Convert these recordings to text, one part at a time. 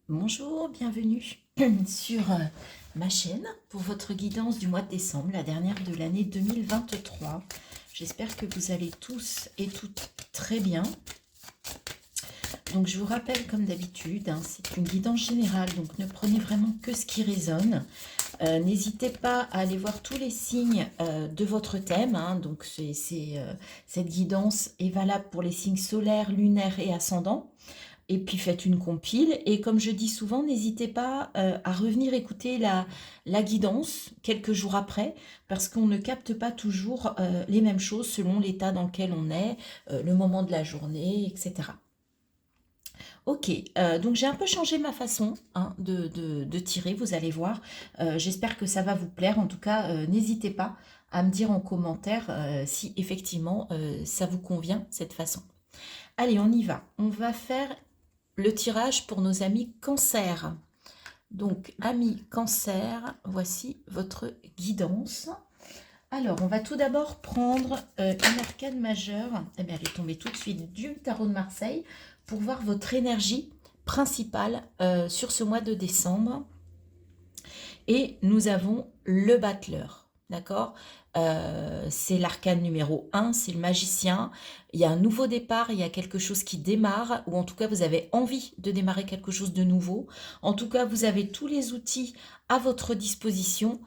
Bonjour, bienvenue sur ma chaîne pour votre guidance du mois de décembre, la dernière de l'année 2023. J'espère que vous allez tous et toutes très bien. Donc je vous rappelle comme d'habitude, c'est une guidance générale, donc ne prenez vraiment que ce qui résonne. N'hésitez pas à aller voir tous les signes de votre thème. Donc cette guidance est valable pour les signes solaires, lunaires et ascendants. Et puis faites une compile. Et comme je dis souvent, n'hésitez pas à revenir écouter la guidance quelques jours après, parce qu'on ne capte pas toujours les mêmes choses selon l'état dans lequel on est, le moment de la journée, etc. Ok, donc j'ai un peu changé ma façon de tirer, vous allez voir. J'espère que ça va vous plaire. En tout cas, n'hésitez pas à me dire en commentaire si effectivement ça vous convient, cette façon. Allez, on y va. On va faire le tirage pour nos amis cancer. Donc, amis cancer, voici votre guidance. Alors, on va tout d'abord prendre une arcane majeure. Eh bien, elle est tombée tout de suite du tarot de Marseille pour voir votre énergie principale sur ce mois de décembre. Et nous avons le battleur, d'accord? C'est l'arcane numéro 1, c'est le magicien. Il y a un nouveau départ, il y a quelque chose qui démarre, ou en tout cas vous avez envie de démarrer quelque chose de nouveau. En tout cas, vous avez tous les outils à votre disposition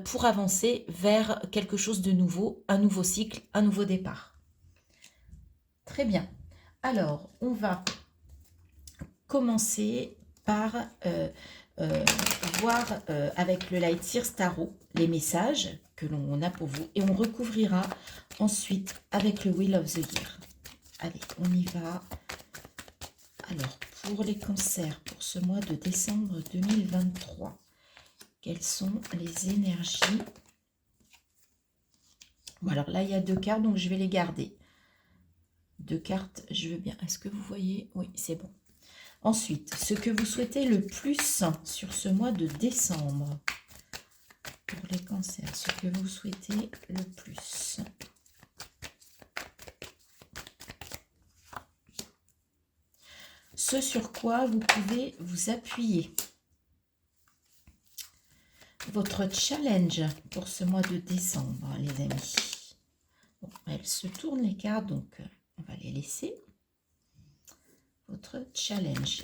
pour avancer vers quelque chose de nouveau, un nouveau cycle, un nouveau départ. Très bien. Alors, on va commencer par voir avec le Light Seers Tarot les messages que l'on a pour vous et on recouvrira ensuite avec le Wheel of the Year. Allez, on y va. Alors, pour les cancers, pour ce mois de décembre 2023, quelles sont les énergies? Bon, alors là, il y a 2 cartes, donc je vais les garder. 2 cartes, je veux bien. Est-ce que vous voyez? Oui, c'est bon. Ensuite, ce que vous souhaitez le plus sur ce mois de décembre. Pour les cancers, ce que vous souhaitez le plus. Ce sur quoi vous pouvez vous appuyer. Votre challenge pour ce mois de décembre, les amis. Bon, elles se tournent les cartes, donc on va les laisser. Votre challenge.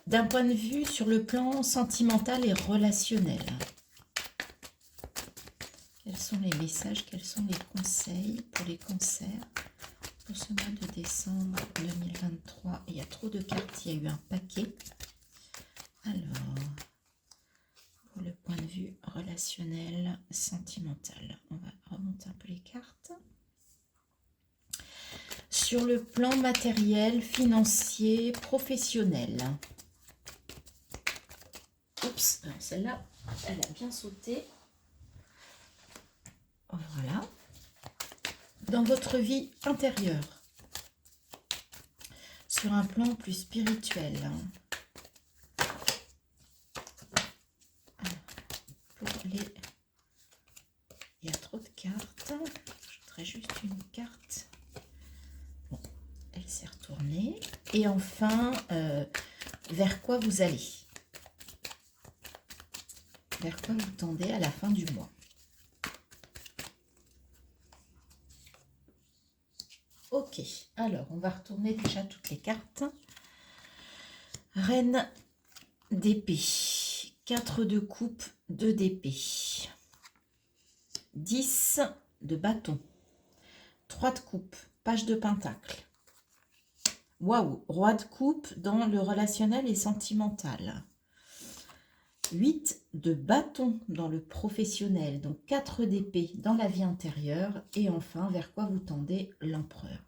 D'un point de vue sur le plan sentimental et relationnel. Quels sont les messages, quels sont les conseils pour les cancers pour ce mois de décembre 2023? Il y a trop de cartes, il y a eu un paquet. Alors, pour le point de vue relationnel, sentimental, on va remonter un peu les cartes. Sur le plan matériel, financier, professionnel. Oups, alors celle-là, elle a bien sauté. Voilà. Dans votre vie intérieure, sur un plan plus spirituel. Pour les... Il y a trop de cartes. Je voudrais juste une carte. Bon, elle s'est retournée. Et enfin, vers quoi vous allez? Vers quoi vous tendez à la fin du mois? Ok, alors on va retourner déjà toutes les cartes. Reine d'épée, 4 de coupe, 2 d'épée, 10 de bâton, 3 de coupe, page de pentacle. Waouh, roi de coupe dans le relationnel et sentimental. 8 de bâton dans le professionnel, donc 4 d'épée dans la vie intérieure. Et enfin, vers quoi vous tendez? L'empereur.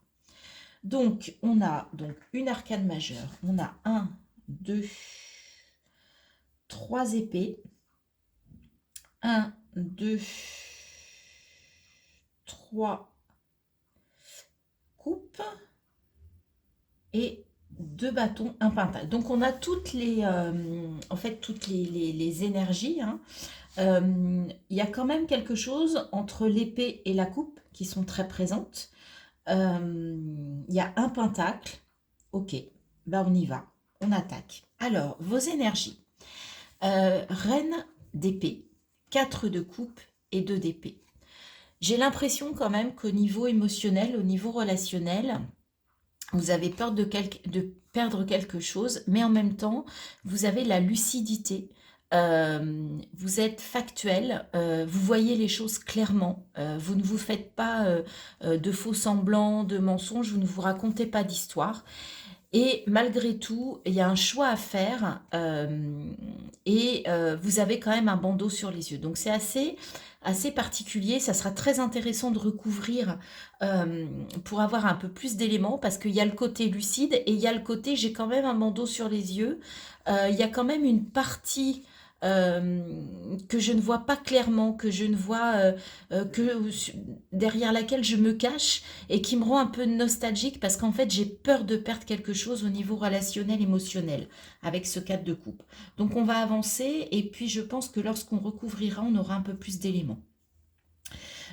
Donc, on a donc une arcane majeure. On a 1, 2, 3 épées. 1, 2, 3 coupes. Et 2 bâtons, un pentacle. Donc, on a toutes les, en fait, toutes les énergies. Il y a quand même quelque chose entre l'épée et la coupe qui sont très présentes. Il y a un pentacle. Ok, ben on y va. On attaque. Alors, vos énergies. Reine d'épée, 4 de coupe et 2 d'épée. J'ai l'impression quand même qu'au niveau émotionnel, au niveau relationnel, vous avez peur de perdre quelque chose, mais en même temps, vous avez la lucidité. Vous êtes factuel, vous voyez les choses clairement, vous ne vous faites pas de faux semblants, de mensonges, vous ne vous racontez pas d'histoire. Et malgré tout, il y a un choix à faire et vous avez quand même un bandeau sur les yeux. Donc c'est assez particulier. Ça sera très intéressant de recouvrir pour avoir un peu plus d'éléments parce qu'il y a le côté lucide et il y a le côté j'ai quand même un bandeau sur les yeux. Il y a quand même une partie que je ne vois pas clairement, que je ne vois derrière laquelle je me cache et qui me rend un peu nostalgique parce qu'en fait j'ai peur de perdre quelque chose au niveau relationnel, émotionnel avec ce cadre de coupe. Donc on va avancer et puis je pense que lorsqu'on recouvrira, on aura un peu plus d'éléments.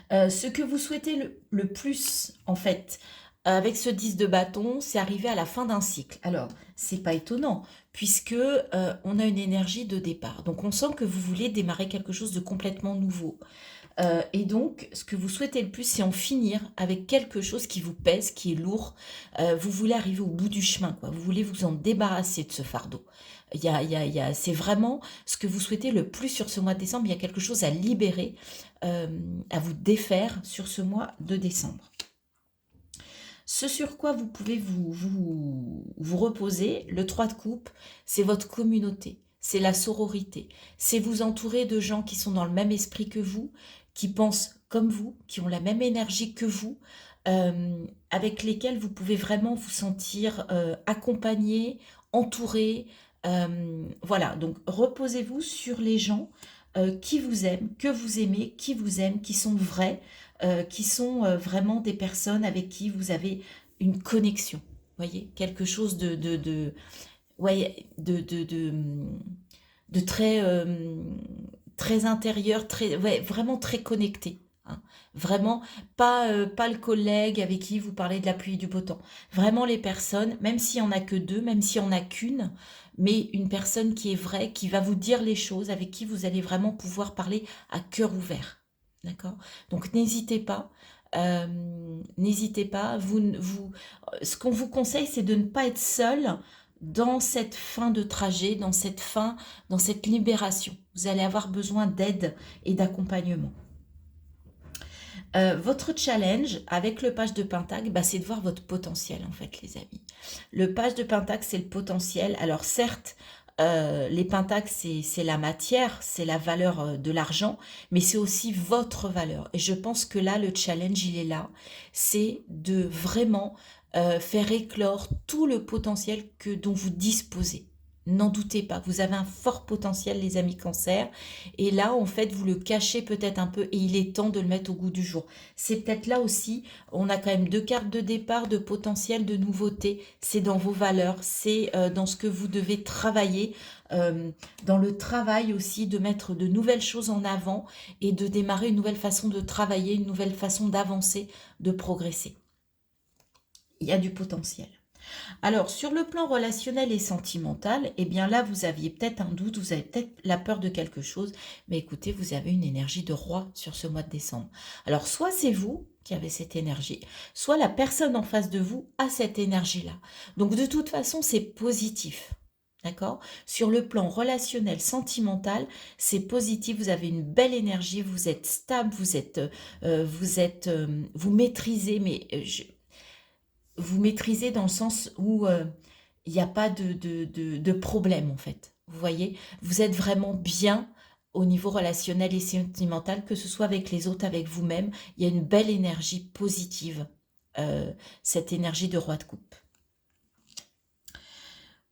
Ce que vous souhaitez le plus, en fait, avec ce 10 de bâton, c'est arriver à la fin d'un cycle. Alors, c'est pas étonnant, puisque on a une énergie de départ. Donc, on sent que vous voulez démarrer quelque chose de complètement nouveau. Et donc, ce que vous souhaitez le plus, c'est en finir avec quelque chose qui vous pèse, qui est lourd. Vous voulez arriver au bout du chemin, quoi. Vous voulez vous en débarrasser de ce fardeau. C'est vraiment ce que vous souhaitez le plus sur ce mois de décembre. Il y a quelque chose à libérer, à vous défaire sur ce mois de décembre. Ce sur quoi vous pouvez vous reposer, le 3 de coupe, c'est votre communauté, c'est la sororité, c'est vous entourer de gens qui sont dans le même esprit que vous, qui pensent comme vous, qui ont la même énergie que vous, avec lesquels vous pouvez vraiment vous sentir accompagné, entouré. Voilà, donc reposez-vous sur les gens qui vous aiment, que vous aimez, qui vous aiment, qui sont vrais, qui sont vraiment des personnes avec qui vous avez une connexion. Vous voyez, quelque chose ouais, de très, très intérieur, très, ouais, vraiment très connecté. Hein. Vraiment, pas le collègue avec qui vous parlez de la pluie et du beau temps. Vraiment les personnes, même s'il n'y en a que deux, même s'il n'y en a qu'une, mais une personne qui est vraie, qui va vous dire les choses, avec qui vous allez vraiment pouvoir parler à cœur ouvert. D'accord? Donc n'hésitez pas. N'hésitez pas. Ce qu'on vous conseille, c'est de ne pas être seul dans cette fin de trajet, dans cette libération. Vous allez avoir besoin d'aide et d'accompagnement. Votre challenge avec le page de Pentacle, bah, c'est de voir votre potentiel en fait les amis. Le page de Pentacle, c'est le potentiel. Alors certes, les pentacles, c'est la matière, c'est la valeur de l'argent, mais c'est aussi votre valeur. Et je pense que là, le challenge, il est là. C'est de vraiment faire éclore tout le potentiel dont vous disposez. N'en doutez pas, vous avez un fort potentiel les amis cancer et là en fait vous le cachez peut-être un peu et il est temps de le mettre au goût du jour. C'est peut-être là aussi, on a quand même 2 cartes de départ, de potentiel, de nouveauté, c'est dans vos valeurs, c'est dans ce que vous devez travailler, dans le travail aussi de mettre de nouvelles choses en avant et de démarrer une nouvelle façon de travailler, une nouvelle façon d'avancer, de progresser. Il y a du potentiel. Alors, sur le plan relationnel et sentimental, eh bien là, vous aviez peut-être un doute, vous avez peut-être la peur de quelque chose, mais écoutez, vous avez une énergie de roi sur ce mois de décembre. Alors, soit c'est vous qui avez cette énergie, soit la personne en face de vous a cette énergie-là. Donc, de toute façon, c'est positif. D'accord? Sur le plan relationnel, sentimental, c'est positif, vous avez une belle énergie, vous êtes stable, vous maîtrisez, mais vous maîtrisez dans le sens où il n'y a pas de problème en fait. Vous voyez, vous êtes vraiment bien au niveau relationnel et sentimental, que ce soit avec les autres, avec vous-même. Il y a une belle énergie positive, cette énergie de roi de coupe.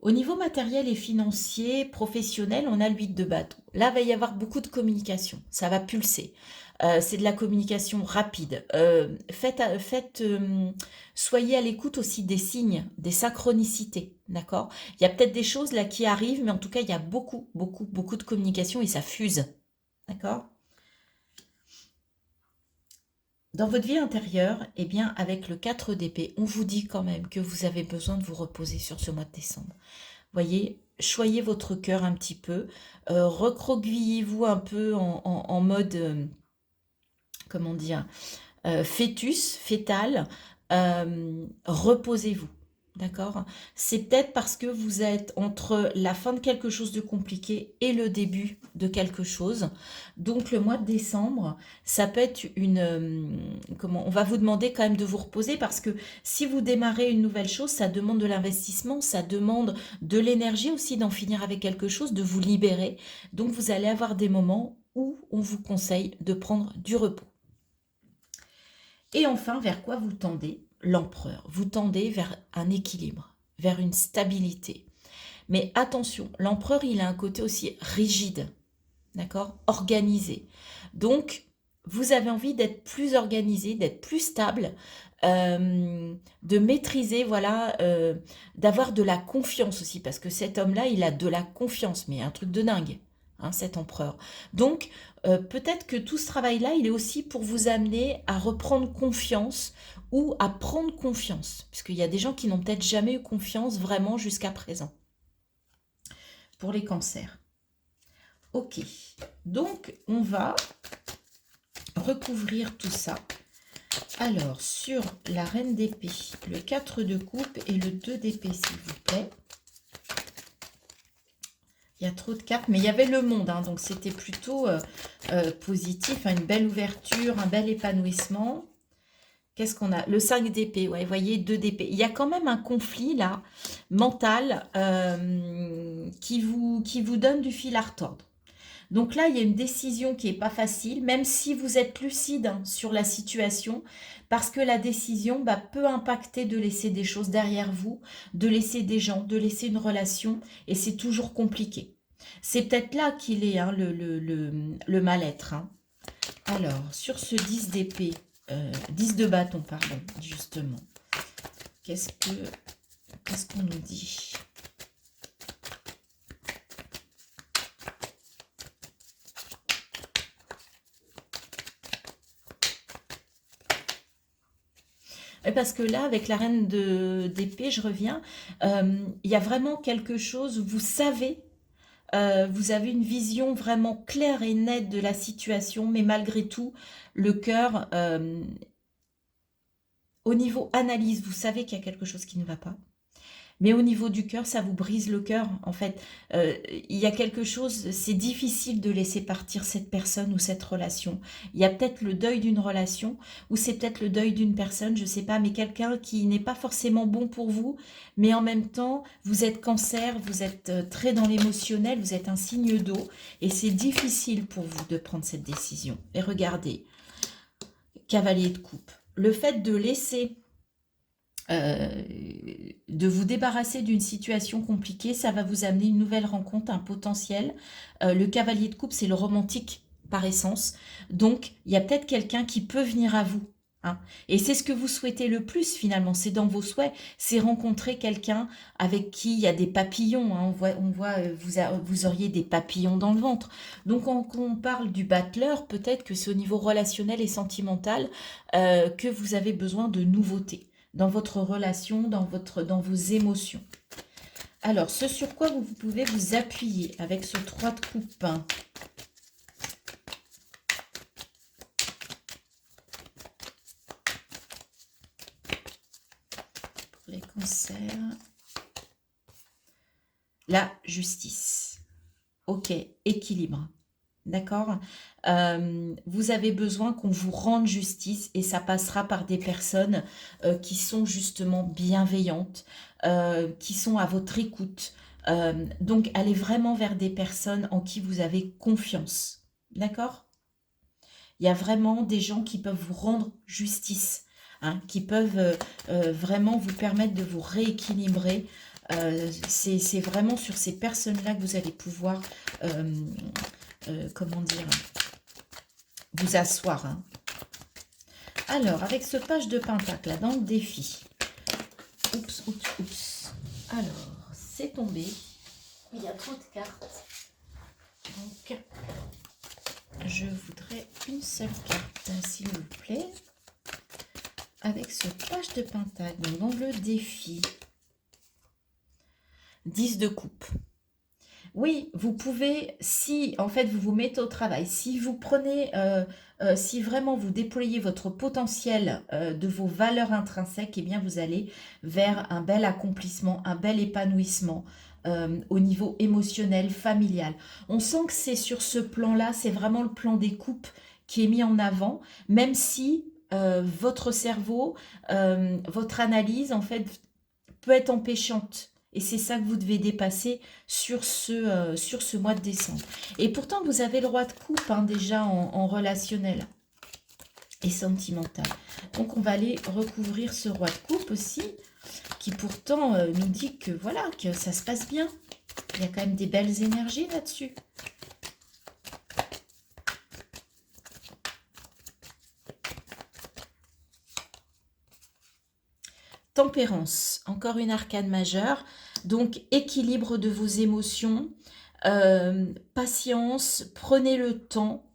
Au niveau matériel et financier, professionnel, on a le 8 de bâton. Là, il va y avoir beaucoup de communication. Ça va pulser. C'est de la communication rapide. Soyez à l'écoute aussi des signes, des synchronicités. D'accord? Il y a peut-être des choses là qui arrivent, mais en tout cas, il y a beaucoup, beaucoup, beaucoup de communication et ça fuse. D'accord? Dans votre vie intérieure, eh bien, avec le 4 d'épée, on vous dit quand même que vous avez besoin de vous reposer sur ce mois de décembre. Voyez, choyez votre cœur un petit peu, recroquevillez-vous un peu en mode, comment dire, fœtus, fœtal, reposez-vous. D'accord? C'est peut-être parce que vous êtes entre la fin de quelque chose de compliqué et le début de quelque chose. Donc le mois de décembre, ça peut être comment, on va vous demander quand même de vous reposer parce que si vous démarrez une nouvelle chose, ça demande de l'investissement, ça demande de l'énergie aussi d'en finir avec quelque chose, de vous libérer. Donc vous allez avoir des moments où on vous conseille de prendre du repos. Et enfin, vers quoi vous tendez? L'empereur. Vous tendez vers un équilibre, vers une stabilité. Mais attention, l'empereur, il a un côté aussi rigide, d'accord? Organisé. Donc, vous avez envie d'être plus organisé, d'être plus stable, de maîtriser, voilà, d'avoir de la confiance aussi, parce que cet homme-là, il a de la confiance, mais un truc de dingue, hein, cet empereur. Donc, peut-être que tout ce travail-là, il est aussi pour vous amener à reprendre confiance ou à prendre confiance, puisqu'il y a des gens qui n'ont peut-être jamais eu confiance vraiment jusqu'à présent. Pour les cancers. Ok, donc on va recouvrir tout ça. Alors, sur la reine d'épée, le 4 de coupe et le 2 d'épée, s'il vous plaît. Il y a trop de cartes, mais il y avait le monde, hein, donc c'était plutôt positif, hein, une belle ouverture, un bel épanouissement. Qu'est-ce qu'on a? Le 5 d'épée, ouais, vous voyez, 2 d'épée. Il y a quand même un conflit, là, mental, qui vous donne du fil à retordre. Donc là, il y a une décision qui n'est pas facile, même si vous êtes lucide, hein, sur la situation, parce que la décision peut impacter de laisser des choses derrière vous, de laisser des gens, de laisser une relation, et c'est toujours compliqué. C'est peut-être là qu'il est, hein, le mal-être, hein. Alors, sur ce 10 d'épée, 10 de bâton, pardon, justement, qu'est-ce qu'on nous dit ? Parce que là, avec la reine d'épée, je reviens, il y a vraiment quelque chose, vous savez, vous avez une vision vraiment claire et nette de la situation, mais malgré tout, le cœur, au niveau analyse, vous savez qu'il y a quelque chose qui ne va pas. Mais au niveau du cœur, ça vous brise le cœur. En fait, il y a quelque chose, c'est difficile de laisser partir cette personne ou cette relation. Il y a peut-être le deuil d'une relation ou c'est peut-être le deuil d'une personne, je ne sais pas, mais quelqu'un qui n'est pas forcément bon pour vous. Mais en même temps, vous êtes cancer, vous êtes très dans l'émotionnel, vous êtes un signe d'eau et c'est difficile pour vous de prendre cette décision. Et regardez, cavalier de coupe. Le fait de laisser... de vous débarrasser d'une situation compliquée, ça va vous amener une nouvelle rencontre, un potentiel. Le cavalier de coupe, c'est le romantique par essence. Donc, il y a peut-être quelqu'un qui peut venir à vous, hein. Et c'est ce que vous souhaitez le plus finalement, c'est dans vos souhaits, c'est rencontrer quelqu'un avec qui il y a des papillons, hein. On voit vous auriez des papillons dans le ventre. Donc, quand on parle du battleur, peut-être que c'est au niveau relationnel et sentimental que vous avez besoin de nouveautés dans votre relation, dans vos émotions. Alors, ce sur quoi vous pouvez vous appuyer avec ce 3 de coupe. Pour les cancers. La justice. Ok, équilibre. D'accord? Vous avez besoin qu'on vous rende justice et ça passera par des personnes qui sont justement bienveillantes, qui sont à votre écoute. Donc, allez vraiment vers des personnes en qui vous avez confiance. D'accord? Il y a vraiment des gens qui peuvent vous rendre justice, hein, qui peuvent vraiment vous permettre de vous rééquilibrer. C'est vraiment sur ces personnes-là que vous allez pouvoir... comment dire, vous asseoir, hein. Alors, avec ce page de pentacle là, dans le défi, oups, alors, c'est tombé, il y a trop de cartes, donc, je voudrais une seule carte, s'il vous plaît, avec ce page de pentacle, donc dans le défi. 10 de coupe. Oui, vous pouvez, si en fait vous vous mettez au travail, si vous prenez, si vraiment vous déployez votre potentiel de vos valeurs intrinsèques, eh bien vous allez vers un bel accomplissement, un bel épanouissement au niveau émotionnel, familial. On sent que c'est sur ce plan-là, c'est vraiment le plan des coupes qui est mis en avant, même si votre cerveau, votre analyse en fait peut être empêchante. Et c'est ça que vous devez dépasser sur ce mois de décembre. Et pourtant, vous avez le roi de coupe hein, déjà en relationnel et sentimental. Donc, on va aller recouvrir ce roi de coupe aussi, qui pourtant nous dit que voilà, que ça se passe bien. Il y a quand même des belles énergies là-dessus. Tempérance, encore une arcane majeure. Donc, équilibre de vos émotions, patience, prenez le temps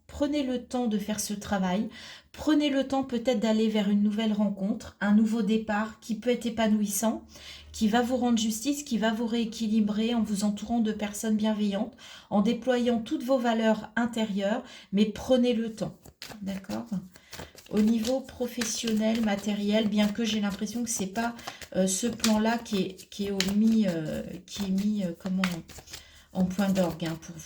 de faire ce travail. Prenez le temps peut-être d'aller vers une nouvelle rencontre, un nouveau départ qui peut être épanouissant, qui va vous rendre justice, qui va vous rééquilibrer en vous entourant de personnes bienveillantes, en déployant toutes vos valeurs intérieures, mais prenez le temps, d'accord ? Au niveau professionnel, matériel, bien que j'ai l'impression que c'est pas ce plan-là qui est mis, comment, en point d'orgue hein, pour vous.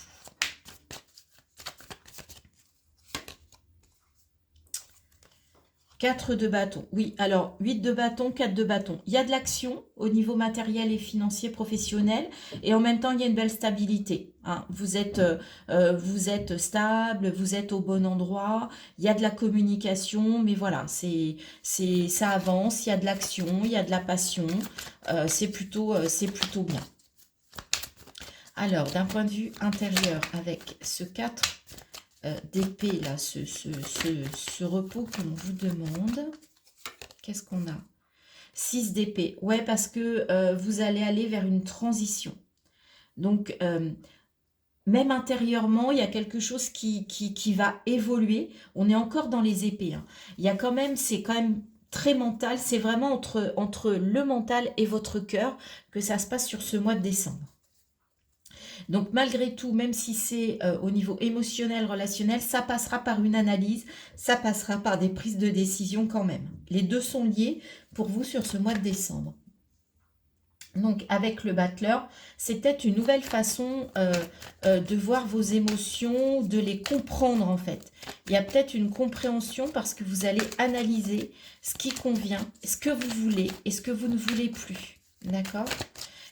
4 de bâton. Oui, alors 8 de bâton, 4 de bâton. Il y a de l'action au niveau matériel et financier professionnel et en même temps, il y a une belle stabilité. Hein. Vous êtes stable, vous êtes au bon endroit, il y a de la communication, mais voilà, ça avance, il y a de l'action, il y a de la passion, c'est plutôt bien. Alors, d'un point de vue intérieur, avec ce 4 d'épée, là, ce repos que l'on vous demande. Qu'est-ce qu'on a? 6 d'épée. Ouais, parce que vous allez aller vers une transition. Donc, même intérieurement, il y a quelque chose qui va évoluer. On est encore dans les épées. Hein. Il y a quand même, c'est quand même très mental. C'est vraiment entre le mental et votre cœur que ça se passe sur ce mois de décembre. Donc malgré tout, même si c'est au niveau émotionnel, relationnel, ça passera par une analyse, ça passera par des prises de décision quand même. Les deux sont liés pour vous sur ce mois de décembre. Donc avec le battleur, c'est peut-être une nouvelle façon de voir vos émotions, de les comprendre en fait. Il y a peut-être une compréhension parce que vous allez analyser ce qui convient, ce que vous voulez et ce que vous ne voulez plus. D'accord ?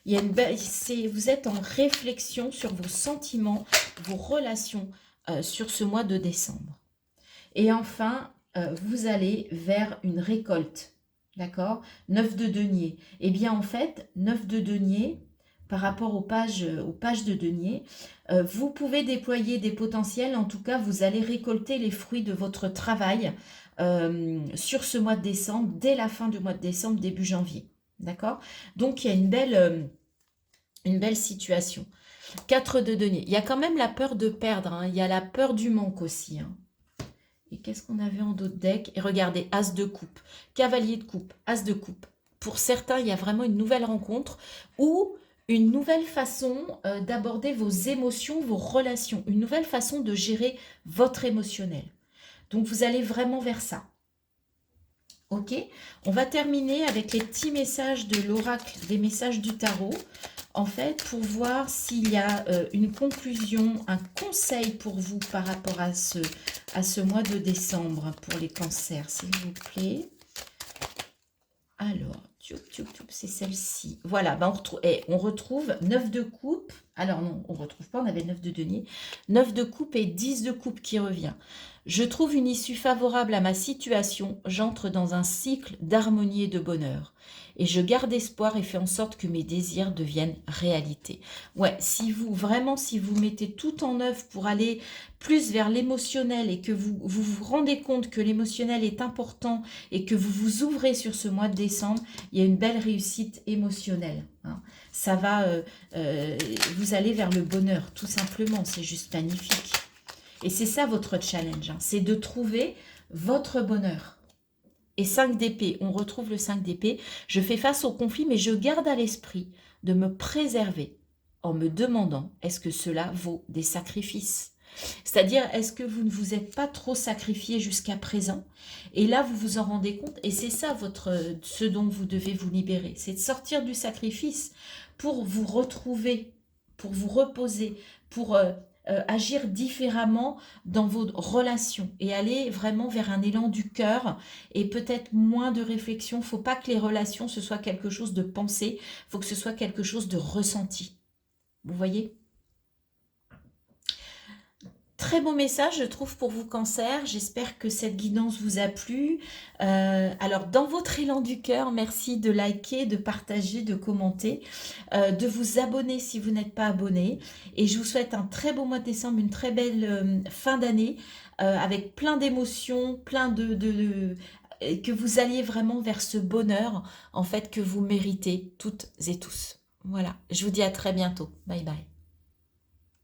Il y a vous êtes en réflexion sur vos sentiments, vos relations sur ce mois de décembre. Et enfin, vous allez vers une récolte. D'accord ? 9 de denier. Eh bien, en fait, 9 de denier, par rapport aux pages de denier, vous pouvez déployer des potentiels. En tout cas, vous allez récolter les fruits de votre travail sur ce mois de décembre, dès la fin du mois de décembre, début janvier. D'accord? Donc, il y a une belle situation. 4 de denier. Il y a quand même la peur de perdre. Hein. Il y a la peur du manque aussi. Hein. Et qu'est-ce qu'on avait en dos de deck? Et regardez, As de coupe, cavalier de coupe, As de coupe. Pour certains, il y a vraiment une nouvelle rencontre ou une nouvelle façon d'aborder vos émotions, vos relations. Une nouvelle façon de gérer votre émotionnel. Donc, vous allez vraiment vers ça. Ok, on va terminer avec les petits messages de l'oracle, des messages du tarot, en fait, pour voir s'il y a une conclusion, un conseil pour vous par rapport à ce mois de décembre pour les cancers, s'il vous plaît. Alors, c'est celle-ci. Voilà, ben on retrouve 9 de coupe. Alors non, on ne retrouve pas, on avait 9 de denier. 9 de coupe et 10 de coupe qui revient. Je trouve une issue favorable à ma situation. J'entre dans un cycle d'harmonie et de bonheur. Et je garde espoir et fais en sorte que mes désirs deviennent réalité. Ouais, si vous mettez tout en œuvre pour aller plus vers l'émotionnel et que vous rendez compte que l'émotionnel est important et que vous vous ouvrez sur ce mois de décembre, il y a une belle réussite émotionnelle. Hein. Ça va, vous allez vers le bonheur, tout simplement. C'est juste magnifique. Et c'est ça votre challenge, hein, c'est de trouver votre bonheur. Et 5 d'épée, on retrouve le 5 d'épée. Je fais face au conflit, mais je garde à l'esprit de me préserver en me demandant, est-ce que cela vaut des sacrifices? C'est-à-dire, est-ce que vous ne vous êtes pas trop sacrifié jusqu'à présent? Et là, vous vous en rendez compte, et c'est ça ce dont vous devez vous libérer, c'est de sortir du sacrifice pour vous retrouver, pour vous reposer, pour agir différemment dans vos relations et aller vraiment vers un élan du cœur et peut-être moins de réflexion. Il ne faut pas que les relations, ce soit quelque chose de pensé, il faut que ce soit quelque chose de ressenti. Vous voyez ? Très beau message, je trouve, pour vous, Cancer. J'espère que cette guidance vous a plu. Alors, dans votre élan du cœur, merci de liker, de partager, de commenter, de vous abonner si vous n'êtes pas abonné. Et je vous souhaite un très beau mois de décembre, une très belle fin d'année, avec plein d'émotions, plein que vous alliez vraiment vers ce bonheur, en fait, que vous méritez toutes et tous. Voilà, je vous dis à très bientôt. Bye bye.